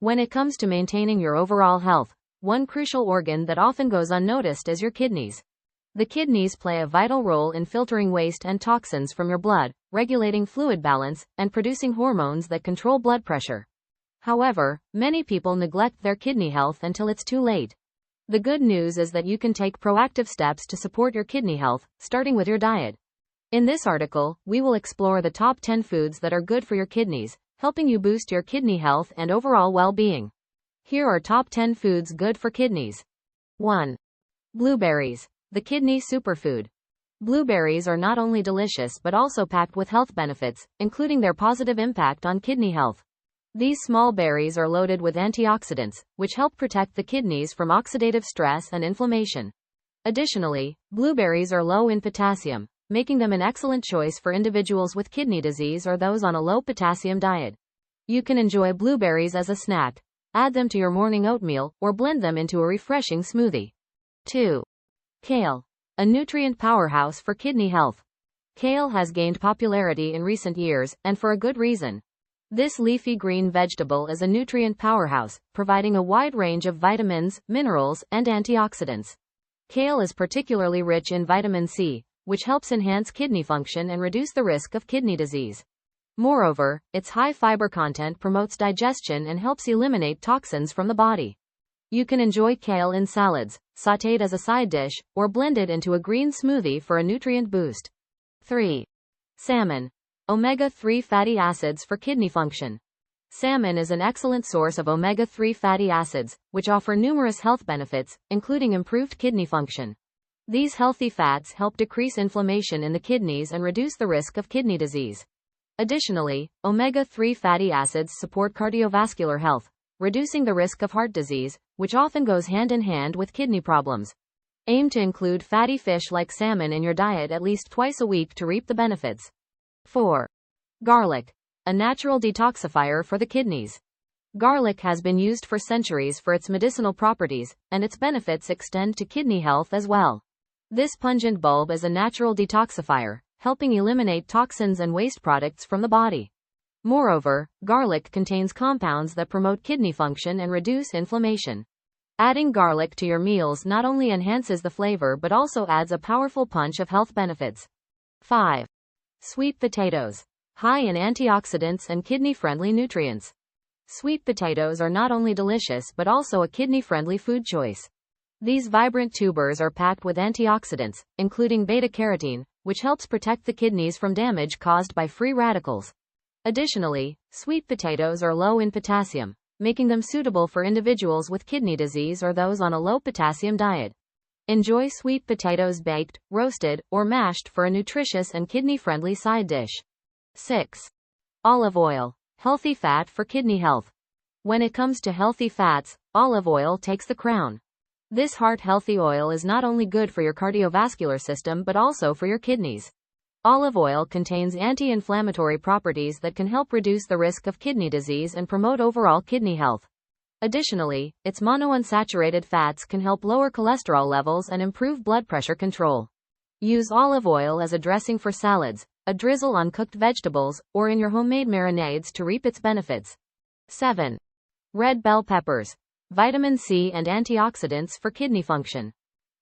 When it comes to maintaining your overall health, one crucial organ that often goes unnoticed is your kidneys. The kidneys play a vital role in filtering waste and toxins from your blood, regulating fluid balance, and producing hormones that control blood pressure. However, many people neglect their kidney health until it's too late. The good news is that you can take proactive steps to support your kidney health, starting with your diet. In this article, we will explore the top 10 foods that are good for your kidneys, helping you boost your kidney health and overall well-being. Here are top 10 foods good for kidneys. 1. Blueberries, the kidney superfood. Blueberries are not only delicious but also packed with health benefits, including their positive impact on kidney health. These small berries are loaded with antioxidants, which help protect the kidneys from oxidative stress and inflammation. Additionally, blueberries are low in potassium, making them an excellent choice for individuals with kidney disease or those on a low-potassium diet. You can enjoy blueberries as a snack, add them to your morning oatmeal, or blend them into a refreshing smoothie. 2. Kale, a nutrient powerhouse for kidney health. Kale has gained popularity in recent years, and for a good reason. This leafy green vegetable is a nutrient powerhouse, providing a wide range of vitamins, minerals, and antioxidants. Kale is particularly rich in vitamin C, which helps enhance kidney function and reduce the risk of kidney disease. Moreover, its high fiber content promotes digestion and helps eliminate toxins from the body. You can enjoy kale in salads, sautéed as a side dish, or blended into a green smoothie for a nutrient boost. 3. Salmon, omega-3 fatty acids for kidney function. Salmon is an excellent source of omega-3 fatty acids, which offer numerous health benefits, including improved kidney function. These healthy fats help decrease inflammation in the kidneys and reduce the risk of kidney disease. Additionally, omega-3 fatty acids support cardiovascular health, reducing the risk of heart disease, which often goes hand in hand with kidney problems. Aim to include fatty fish like salmon in your diet at least twice a week to reap the benefits. 4. Garlic, a natural detoxifier for the kidneys. Garlic has been used for centuries for its medicinal properties, and its benefits extend to kidney health as well. This pungent bulb is a natural detoxifier, helping eliminate toxins and waste products from the body. Moreover, garlic contains compounds that promote kidney function and reduce inflammation. Adding garlic to your meals not only enhances the flavor but also adds a powerful punch of health benefits. 5. Sweet potatoes, high in antioxidants and kidney-friendly nutrients. Sweet potatoes are not only delicious but also a kidney-friendly food choice. These vibrant tubers are packed with antioxidants, including beta-carotene, which helps protect the kidneys from damage caused by free radicals. Additionally, sweet potatoes are low in potassium, making them suitable for individuals with kidney disease or those on a low-potassium diet. Enjoy sweet potatoes baked, roasted, or mashed for a nutritious and kidney-friendly side dish. 6. Olive oil, healthy fat for kidney health. When it comes to healthy fats, olive oil takes the crown. This heart-healthy oil is not only good for your cardiovascular system but also for your kidneys. Olive oil contains anti-inflammatory properties that can help reduce the risk of kidney disease and promote overall kidney health. Additionally, its monounsaturated fats can help lower cholesterol levels and improve blood pressure control. Use olive oil as a dressing for salads, a drizzle on cooked vegetables, or in your homemade marinades to reap its benefits. 7. Red bell peppers, vitamin C and antioxidants for kidney function.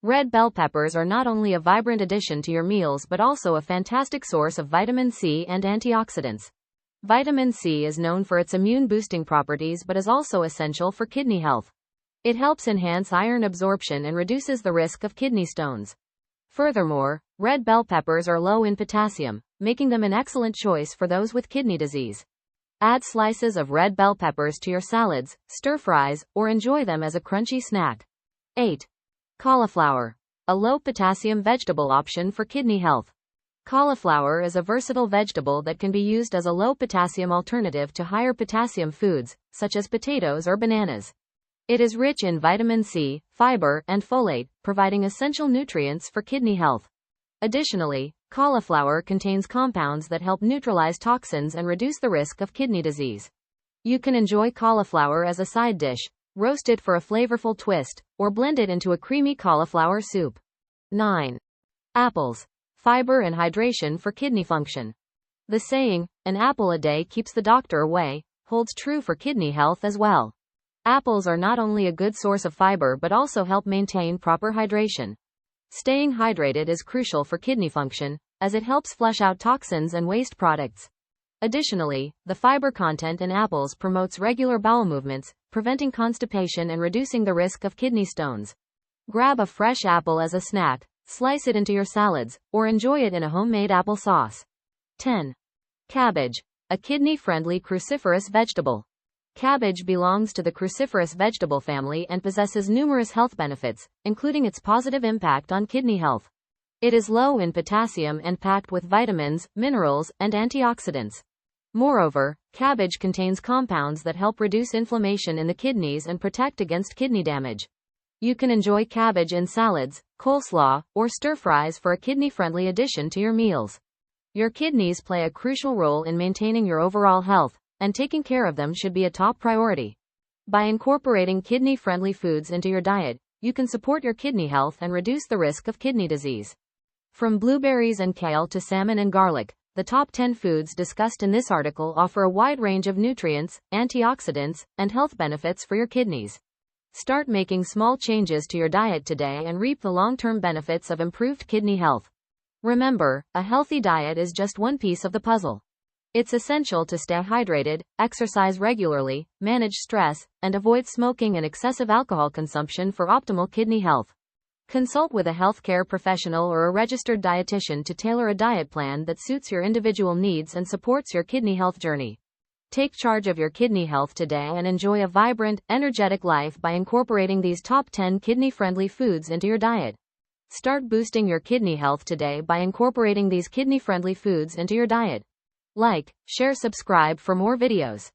Red bell peppers are not only a vibrant addition to your meals but also a fantastic source of vitamin C and antioxidants. Vitamin C is known for its immune-boosting properties but is also essential for kidney health. It helps enhance iron absorption and reduces the risk of kidney stones. Furthermore, red bell peppers are low in potassium, making them an excellent choice for those with kidney disease. Add slices of red bell peppers to your salads, stir-fries, or enjoy them as a crunchy snack. 8. Cauliflower, a low-potassium vegetable option for kidney health. Cauliflower is a versatile vegetable that can be used as a low-potassium alternative to higher potassium foods, such as potatoes or bananas. It is rich in vitamin C, fiber, and folate, providing essential nutrients for kidney health. Additionally, cauliflower contains compounds that help neutralize toxins and reduce the risk of kidney disease. You can enjoy cauliflower as a side dish, roast it for a flavorful twist, or blend it into a creamy cauliflower soup. 9. Apples, fiber and hydration for kidney function. The saying, "an apple a day keeps the doctor away," holds true for kidney health as well. Apples are not only a good source of fiber but also help maintain proper hydration. Staying hydrated is crucial for kidney function, as it helps flush out toxins and waste products. Additionally, the fiber content in apples promotes regular bowel movements, preventing constipation and reducing the risk of kidney stones. Grab a fresh apple as a snack, slice it into your salads, or enjoy it in a homemade apple sauce. 10. Cabbage, a kidney-friendly cruciferous vegetable. Cabbage belongs to the cruciferous vegetable family and possesses numerous health benefits, including its positive impact on kidney health. It is low in potassium and packed with vitamins, minerals, and antioxidants. Moreover, cabbage contains compounds that help reduce inflammation in the kidneys and protect against kidney damage. You can enjoy cabbage in salads, coleslaw, or stir-fries for a kidney-friendly addition to your meals. Your kidneys play a crucial role in maintaining your overall health, and taking care of them should be a top priority. By incorporating kidney-friendly foods into your diet, you can support your kidney health and reduce the risk of kidney disease. From blueberries and kale to salmon and garlic, the top 10 foods discussed in this article offer a wide range of nutrients, antioxidants, and health benefits for your kidneys. Start making small changes to your diet today and reap the long-term benefits of improved kidney health. Remember, a healthy diet is just one piece of the puzzle. It's essential to stay hydrated, exercise regularly, manage stress, and avoid smoking and excessive alcohol consumption for optimal kidney health. Consult with a healthcare professional or a registered dietitian to tailor a diet plan that suits your individual needs and supports your kidney health journey. Take charge of your kidney health today and enjoy a vibrant, energetic life by incorporating these top 10 kidney-friendly foods into your diet. Start boosting your kidney health today by incorporating these kidney-friendly foods into your diet. Like, share, subscribe for more videos.